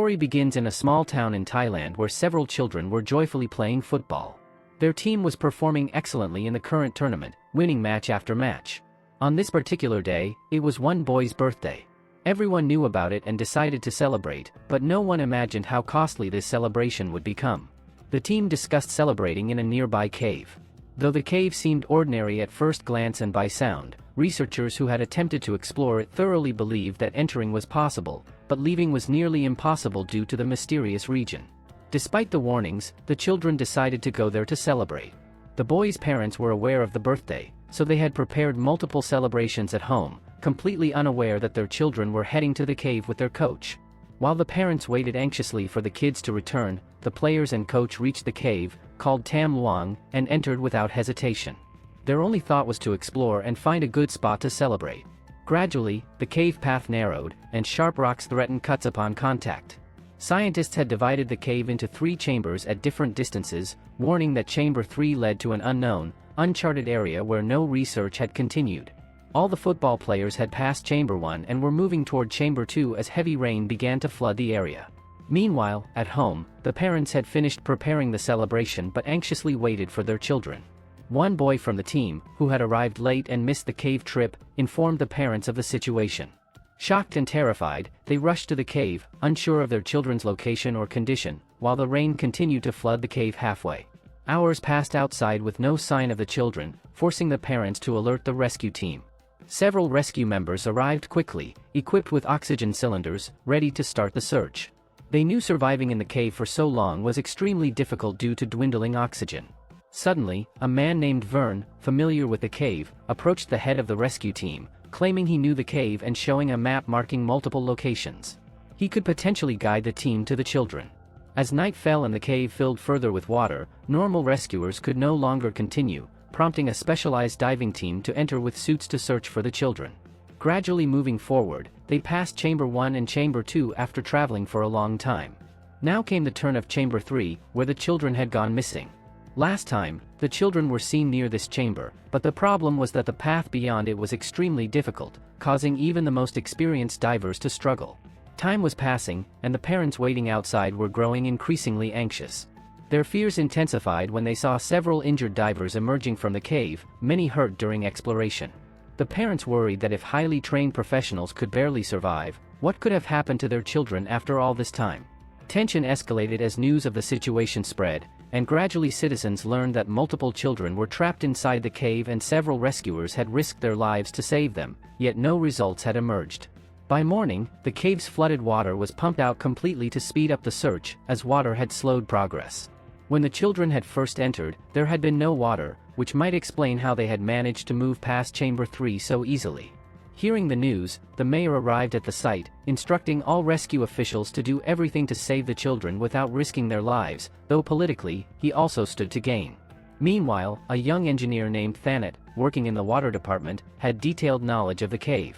story begins in a small town in Thailand where several children were joyfully playing football. Their team was performing excellently in the current tournament, winning match after match. On this particular day, it was one boy's birthday. Everyone knew about it and decided to celebrate, but no one imagined how costly this celebration would become. The team discussed celebrating in a nearby cave. Though the cave seemed ordinary at first glance and by sound, researchers who had attempted to explore it thoroughly believed that entering was possible, but leaving was nearly impossible due to the mysterious region. Despite the warnings, the children decided to go there to celebrate. The boys' parents were aware of the birthday, so they had prepared multiple celebrations at home, completely unaware that their children were heading to the cave with their coach. While the parents waited anxiously for the kids to return, the players and coach reached the cave, called Tam Luang, and entered without hesitation. Their only thought was to explore and find a good spot to celebrate. Gradually, the cave path narrowed, and sharp rocks threatened cuts upon contact. Scientists had divided the cave into 3 chambers at different distances, warning that Chamber 3 led to an unknown, uncharted area where no research had continued. All the football players had passed Chamber 1 and were moving toward Chamber 2 as heavy rain began to flood the area. Meanwhile, at home, the parents had finished preparing the celebration but anxiously waited for their children. One boy from the team, who had arrived late and missed the cave trip, informed the parents of the situation. Shocked and terrified, they rushed to the cave, unsure of their children's location or condition, while the rain continued to flood the cave halfway. Hours passed outside with no sign of the children, forcing the parents to alert the rescue team. Several rescue members arrived quickly, equipped with oxygen cylinders, ready to start the search. They knew surviving in the cave for so long was extremely difficult due to dwindling oxygen. Suddenly, a man named Vern, familiar with the cave, approached the head of the rescue team, claiming he knew the cave and showing a map marking multiple locations. He could potentially guide the team to the children. As night fell and the cave filled further with water, normal rescuers could no longer continue, prompting a specialized diving team to enter with suits to search for the children. Gradually moving forward, they passed Chamber 1 and Chamber 2 after traveling for a long time. Now came the turn of Chamber 3, where the children had gone missing. Last time, the children were seen near this chamber, but the problem was that the path beyond it was extremely difficult, causing even the most experienced divers to struggle. Time was passing, and the parents waiting outside were growing increasingly anxious. Their fears intensified when they saw several injured divers emerging from the cave, many hurt during exploration. The parents worried that if highly trained professionals could barely survive, what could have happened to their children after all this time? Tension escalated as news of the situation spread, and gradually citizens learned that multiple children were trapped inside the cave and several rescuers had risked their lives to save them, yet no results had emerged. By morning, the cave's flooded water was pumped out completely to speed up the search, as water had slowed progress. When the children had first entered, there had been no water, which might explain how they had managed to move past Chamber 3 so easily. Hearing the news, the mayor arrived at the site, instructing all rescue officials to do everything to save the children without risking their lives, though politically, he also stood to gain. Meanwhile, a young engineer named Thanet, working in the water department, had detailed knowledge of the cave.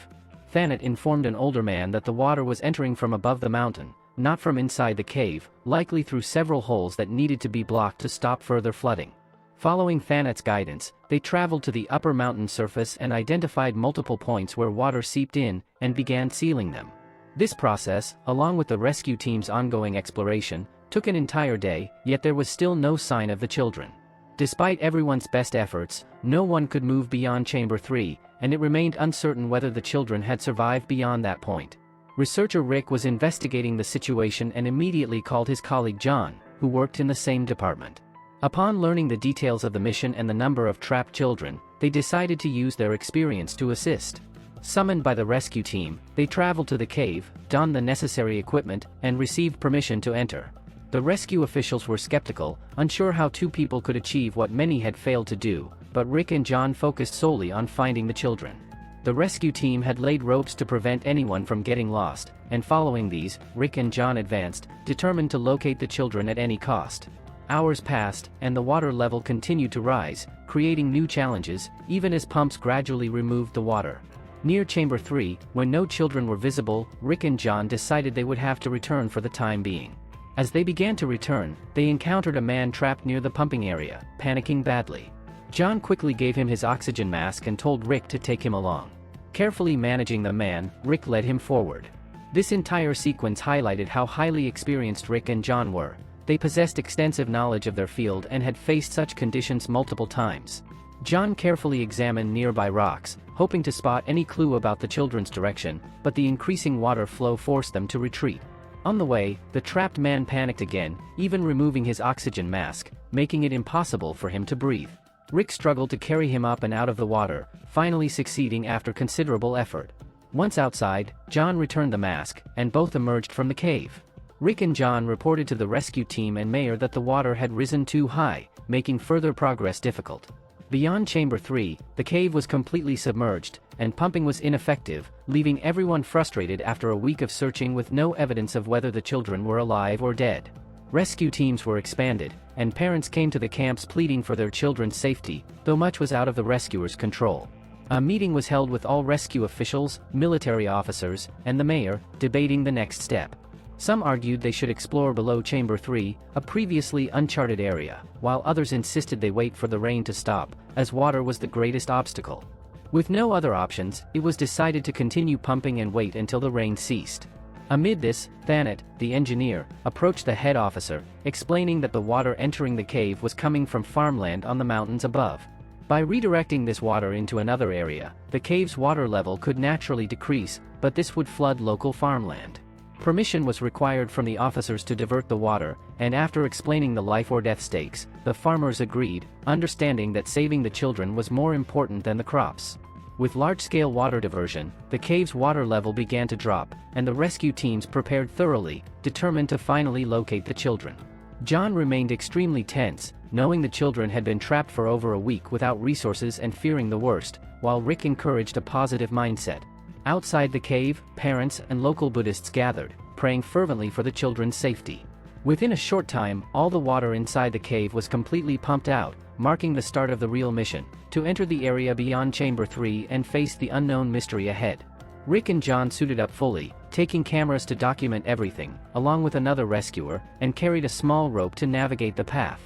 Thanet informed an older man that the water was entering from above the mountain, not from inside the cave, likely through several holes that needed to be blocked to stop further flooding. Following Thanet's guidance, they traveled to the upper mountain surface and identified multiple points where water seeped in, and began sealing them. This process, along with the rescue team's ongoing exploration, took an entire day, yet there was still no sign of the children. Despite everyone's best efforts, no one could move beyond Chamber 3, and it remained uncertain whether the children had survived beyond that point. Researcher Rick was investigating the situation and immediately called his colleague John, who worked in the same department. Upon learning the details of the mission and the number of trapped children, they decided to use their experience to assist. Summoned by the rescue team, they traveled to the cave, donned the necessary equipment, and received permission to enter. The rescue officials were skeptical, unsure how 2 people could achieve what many had failed to do, but Rick and John focused solely on finding the children. The rescue team had laid ropes to prevent anyone from getting lost, and following these, Rick and John advanced, determined to locate the children at any cost. Hours passed, and the water level continued to rise, creating new challenges, even as pumps gradually removed the water. Near Chamber 3, when no children were visible, Rick and John decided they would have to return for the time being. As they began to return, they encountered a man trapped near the pumping area, panicking badly. John quickly gave him his oxygen mask and told Rick to take him along. Carefully managing the man, Rick led him forward. This entire sequence highlighted how highly experienced Rick and John were. They possessed extensive knowledge of their field and had faced such conditions multiple times. John carefully examined nearby rocks, hoping to spot any clue about the children's direction, but the increasing water flow forced them to retreat. On the way, the trapped man panicked again, even removing his oxygen mask, making it impossible for him to breathe. Rick struggled to carry him up and out of the water, finally succeeding after considerable effort. Once outside, John returned the mask, and both emerged from the cave. Rick and John reported to the rescue team and mayor that the water had risen too high, making further progress difficult. Beyond Chamber 3, the cave was completely submerged, and pumping was ineffective, leaving everyone frustrated after a week of searching with no evidence of whether the children were alive or dead. Rescue teams were expanded, and parents came to the camps pleading for their children's safety, though much was out of the rescuers' control. A meeting was held with all rescue officials, military officers, and the mayor, debating the next step. Some argued they should explore below Chamber 3, a previously uncharted area, while others insisted they wait for the rain to stop, as water was the greatest obstacle. With no other options, it was decided to continue pumping and wait until the rain ceased. Amid this, Thanet, the engineer, approached the head officer, explaining that the water entering the cave was coming from farmland on the mountains above. By redirecting this water into another area, the cave's water level could naturally decrease, but this would flood local farmland. Permission was required from the officers to divert the water, and after explaining the life-or-death stakes, the farmers agreed, understanding that saving the children was more important than the crops. With large-scale water diversion, the cave's water level began to drop, and the rescue teams prepared thoroughly, determined to finally locate the children. John remained extremely tense, knowing the children had been trapped for over a week without resources and fearing the worst, while Rick encouraged a positive mindset. Outside the cave, parents and local Buddhists gathered, praying fervently for the children's safety. Within a short time, all the water inside the cave was completely pumped out, marking the start of the real mission, to enter the area beyond Chamber 3 and face the unknown mystery ahead. Rick and John suited up fully, taking cameras to document everything, along with another rescuer, and carried a small rope to navigate the path.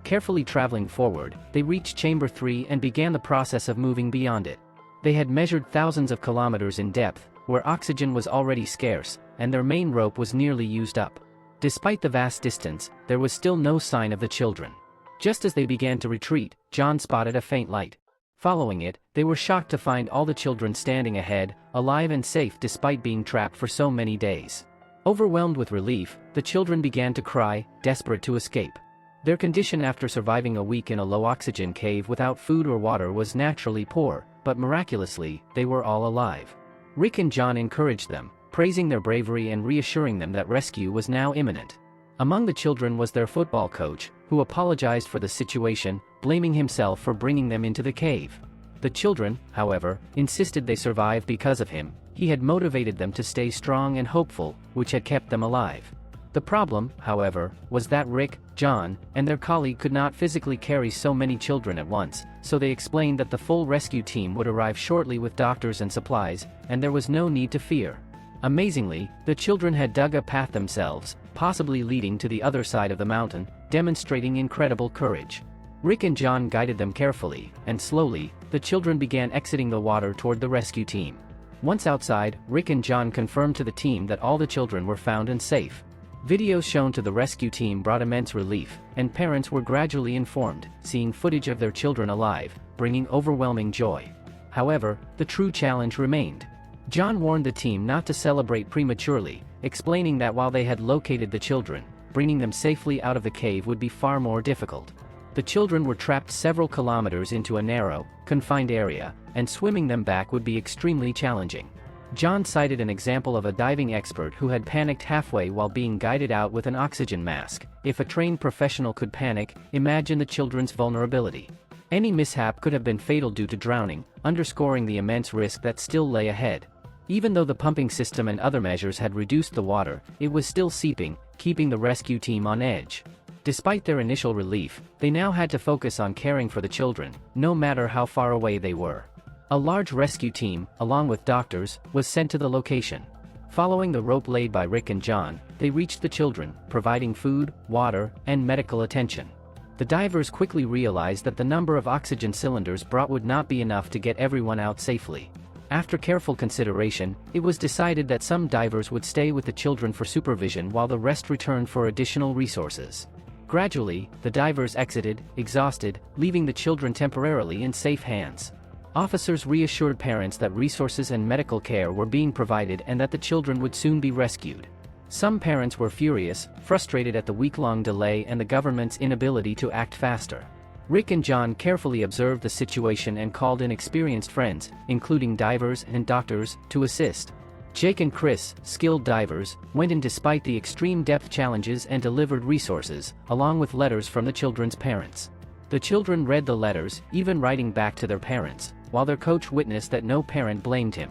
Carefully traveling forward, they reached Chamber 3 and began the process of moving beyond it. They had measured thousands of kilometers in depth, where oxygen was already scarce, and their main rope was nearly used up. Despite the vast distance, there was still no sign of the children. Just as they began to retreat, John spotted a faint light. Following it, they were shocked to find all the children standing ahead, alive and safe despite being trapped for so many days. Overwhelmed with relief, the children began to cry, desperate to escape. Their condition after surviving a week in a low-oxygen cave without food or water was naturally poor, but miraculously, they were all alive. Rick and John encouraged them, praising their bravery and reassuring them that rescue was now imminent. Among the children was their football coach, who apologized for the situation, blaming himself for bringing them into the cave. The children, however, insisted they survive because of him. He had motivated them to stay strong and hopeful, which had kept them alive. The problem, however, was that Rick, John, and their colleague could not physically carry so many children at once, so they explained that the full rescue team would arrive shortly with doctors and supplies, and there was no need to fear. Amazingly, the children had dug a path themselves, possibly leading to the other side of the mountain, demonstrating incredible courage. Rick and John guided them carefully, and slowly, the children began exiting the water toward the rescue team. Once outside, Rick and John confirmed to the team that all the children were found and safe. Videos shown to the rescue team brought immense relief, and parents were gradually informed, seeing footage of their children alive, bringing overwhelming joy. However, the true challenge remained. John warned the team not to celebrate prematurely, explaining that while they had located the children, bringing them safely out of the cave would be far more difficult. The children were trapped several kilometers into a narrow, confined area, and swimming them back would be extremely challenging. John cited an example of a diving expert who had panicked halfway while being guided out with an oxygen mask. If a trained professional could panic, imagine the children's vulnerability. Any mishap could have been fatal due to drowning, underscoring the immense risk that still lay ahead. Even though the pumping system and other measures had reduced the water, it was still seeping, keeping the rescue team on edge. Despite their initial relief, they now had to focus on caring for the children, no matter how far away they were. A large rescue team, along with doctors, was sent to the location. Following the rope laid by Rick and John, they reached the children, providing food, water, and medical attention. The divers quickly realized that the number of oxygen cylinders brought would not be enough to get everyone out safely. After careful consideration, it was decided that some divers would stay with the children for supervision while the rest returned for additional resources. Gradually, the divers exited, exhausted, leaving the children temporarily in safe hands. Officers reassured parents that resources and medical care were being provided and that the children would soon be rescued. Some parents were furious, frustrated at the week-long delay and the government's inability to act faster. Rick and John carefully observed the situation and called in experienced friends, including divers and doctors, to assist. Jake and Chris, skilled divers, went in despite the extreme depth challenges and delivered resources, along with letters from the children's parents. The children read the letters, even writing back to their parents, while their coach witnessed that no parent blamed him.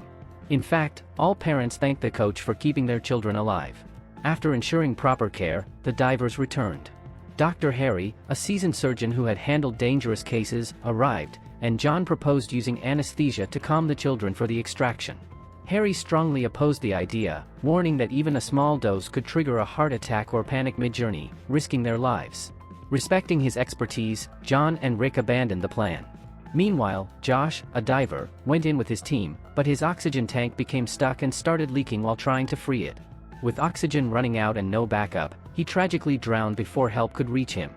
In fact, all parents thanked the coach for keeping their children alive. After ensuring proper care, the divers returned. Dr. Harry, a seasoned surgeon who had handled dangerous cases, arrived, and John proposed using anesthesia to calm the children for the extraction. Harry strongly opposed the idea, warning that even a small dose could trigger a heart attack or panic mid-journey, risking their lives. Respecting his expertise, John and Rick abandoned the plan. Meanwhile, Josh, a diver, went in with his team, but his oxygen tank became stuck and started leaking while trying to free it. With oxygen running out and no backup, he tragically drowned before help could reach him.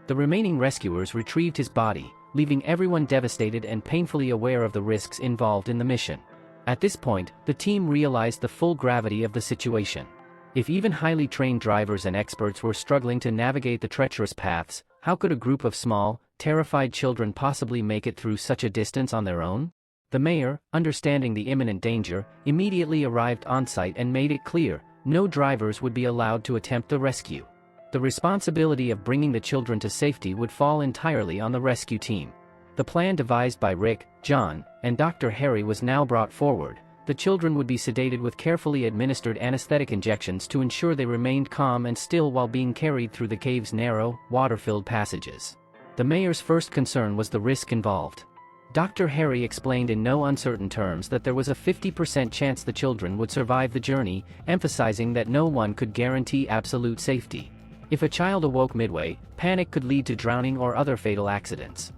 The remaining rescuers retrieved his body, leaving everyone devastated and painfully aware of the risks involved in the mission. At this point, the team realized the full gravity of the situation. If even highly trained drivers and experts were struggling to navigate the treacherous paths, how could a group of small, terrified children possibly make it through such a distance on their own? The mayor, understanding the imminent danger, immediately arrived on site and made it clear, no drivers would be allowed to attempt the rescue. The responsibility of bringing the children to safety would fall entirely on the rescue team. The plan devised by Rick, John, and Dr. Harry was now brought forward. The children would be sedated with carefully administered anesthetic injections to ensure they remained calm and still while being carried through the cave's narrow, water-filled passages. The mayor's first concern was the risk involved. Dr. Harry explained in no uncertain terms that there was a 50% chance the children would survive the journey, emphasizing that no one could guarantee absolute safety. If a child awoke midway, panic could lead to drowning or other fatal accidents.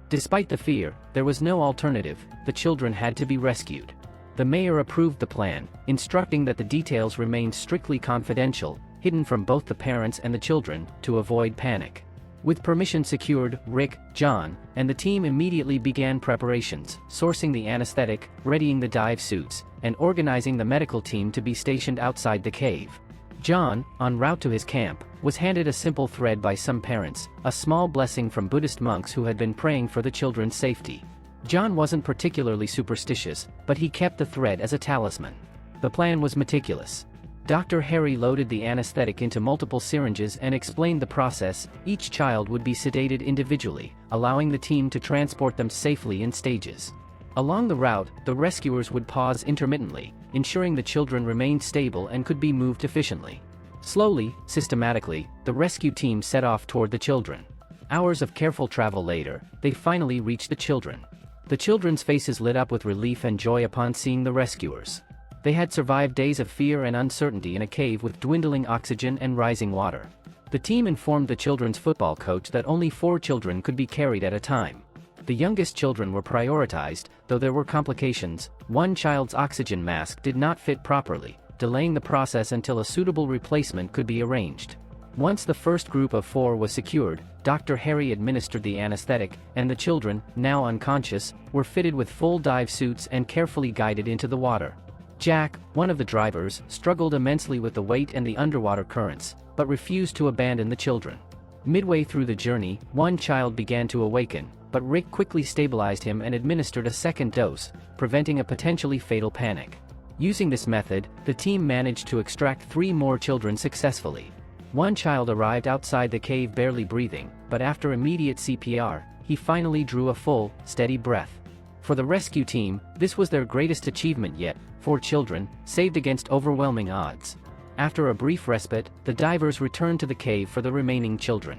Despite the fear, there was no alternative, the children had to be rescued. The mayor approved the plan, instructing that the details remained strictly confidential, hidden from both the parents and the children, to avoid panic. With permission secured, Rick, John, and the team immediately began preparations, sourcing the anesthetic, readying the dive suits, and organizing the medical team to be stationed outside the cave. John, en route to his camp, was handed a simple thread by some parents, a small blessing from Buddhist monks who had been praying for the children's safety. John wasn't particularly superstitious, but he kept the thread as a talisman. The plan was meticulous. Dr. Harry loaded the anesthetic into multiple syringes and explained the process. Each child would be sedated individually, allowing the team to transport them safely in stages. Along the route, the rescuers would pause intermittently, ensuring the children remained stable and could be moved efficiently. Slowly, systematically, the rescue team set off toward the children. Hours of careful travel later, they finally reached the children. The children's faces lit up with relief and joy upon seeing the rescuers. They had survived days of fear and uncertainty in a cave with dwindling oxygen and rising water. The team informed the children's football coach that only 4 children could be carried at a time. The youngest children were prioritized, though there were complications. One child's oxygen mask did not fit properly, delaying the process until a suitable replacement could be arranged. Once the first group of 4 was secured, Dr. Harry administered the anesthetic, and the children, now unconscious, were fitted with full dive suits and carefully guided into the water. Jack, one of the drivers, struggled immensely with the weight and the underwater currents, but refused to abandon the children. Midway through the journey, one child began to awaken, but Rick quickly stabilized him and administered a second dose, preventing a potentially fatal panic. Using this method, the team managed to extract 3 more children successfully. One child arrived outside the cave barely breathing, but after immediate CPR, he finally drew a full, steady breath. For the rescue team, this was their greatest achievement yet. 4 children, saved against overwhelming odds. After a brief respite, the divers returned to the cave for the remaining children.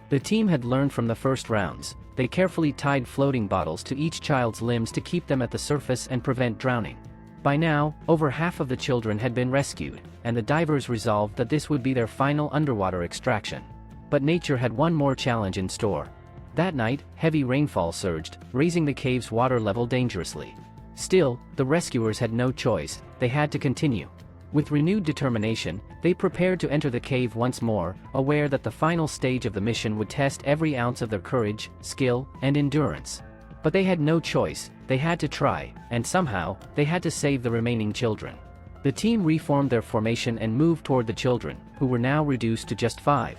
The team had learned from the first rounds. They carefully tied floating bottles to each child's limbs to keep them at the surface and prevent drowning. By now, over half of the children had been rescued, and the divers resolved that this would be their final underwater extraction. But nature had one more challenge in store. That night, heavy rainfall surged, raising the cave's water level dangerously. Still, the rescuers had no choice, they had to continue. With renewed determination, they prepared to enter the cave once more, aware that the final stage of the mission would test every ounce of their courage, skill, and endurance. But they had no choice, they had to try, and somehow, they had to save the remaining children. The team reformed their formation and moved toward the children, who were now reduced to just 5.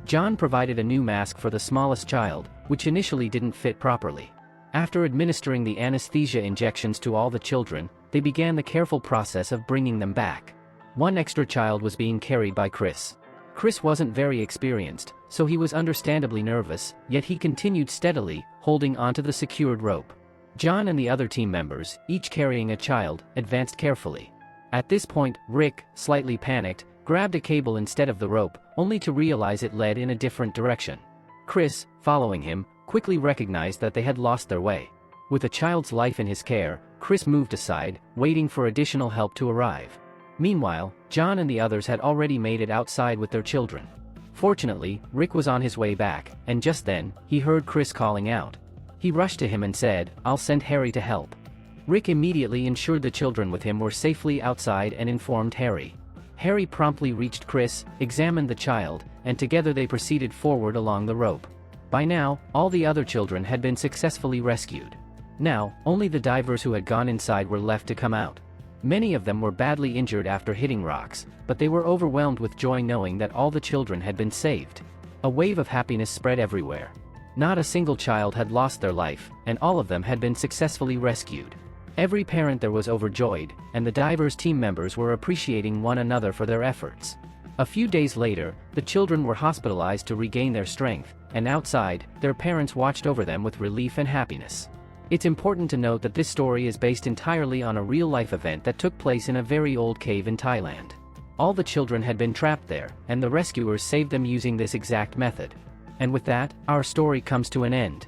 John provided a new mask for the smallest child, which initially didn't fit properly. After administering the anesthesia injections to all the children, they began the careful process of bringing them back. One extra child was being carried by Chris. Chris wasn't very experienced, so he was understandably nervous, yet he continued steadily, holding onto the secured rope. John and the other team members, each carrying a child, advanced carefully. At this point, Rick, slightly panicked, grabbed a cable instead of the rope, only to realize it led in a different direction. Chris, following him, quickly recognized that they had lost their way. With a child's life in his care, Chris moved aside, waiting for additional help to arrive. Meanwhile, John and the others had already made it outside with their children. Fortunately, Rick was on his way back, and just then, he heard Chris calling out. He rushed to him and said, "I'll send Harry to help." Rick immediately ensured the children with him were safely outside and informed Harry. Harry promptly reached Chris, examined the child, and together they proceeded forward along the rope. By now, all the other children had been successfully rescued. Now, only the divers who had gone inside were left to come out. Many of them were badly injured after hitting rocks, but they were overwhelmed with joy knowing that all the children had been saved. A wave of happiness spread everywhere. Not a single child had lost their life, and all of them had been successfully rescued. Every parent there was overjoyed, and the divers' team members were appreciating one another for their efforts. A few days later, the children were hospitalized to regain their strength, and outside, their parents watched over them with relief and happiness. It's important to note that this story is based entirely on a real-life event that took place in a very old cave in Thailand. All the children had been trapped there, and the rescuers saved them using this exact method. And with that, our story comes to an end.